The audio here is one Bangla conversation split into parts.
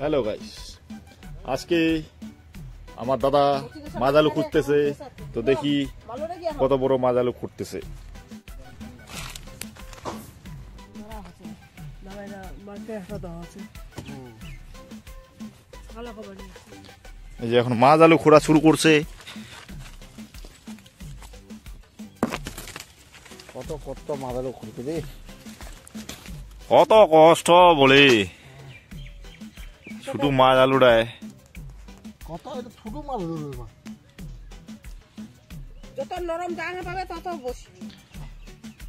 হ্যালো গাইস, আজকে আমার দাদা মাছ আলু খুঁজতেছে, তো দেখি কত বড় মাছ আলু খুঁজতেছে। এই যে এখন মাছ আলু খোঁড়া শুরু করছে। কত কত মাছ আলু খুঁড়তে রে, কত কষ্ট বলে শুধু মাছ আলুটায়। কত ছোট মাছ যত নরম জায়গা পাবে তত বসি।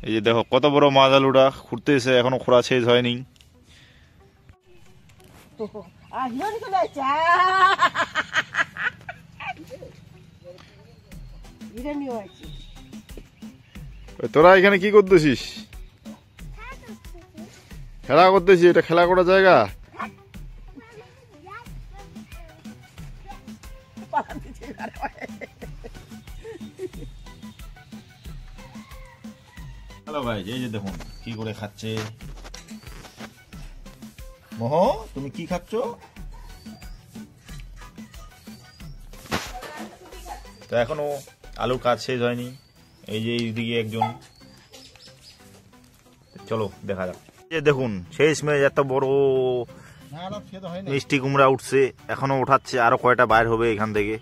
এই যে দেখো কত বড় মাছ আলুটা খুঁড়তেছে, এখনো খোঁড়া শেষ হয়নি। তোরা এখানে কি করতেছিস? খেলা করতেছিস? এটা খেলা করার জায়গা? হ্যালো ভাই, এই যে দেখুন কি করে খাচ্ছে। মোহ, তুমি কি খাচ্ছ? তো এখনো আলুর কাজ শেষ হয়নি। এই যে এইদিকে একজন, চলো দেখা যাক। এই দেখুন শেষ মেয়ে এত বড় মিষ্টি কুমড়া উঠছে, এখনো উঠাচ্ছে, আরো কয়টা বাইর হবে এখান থেকে।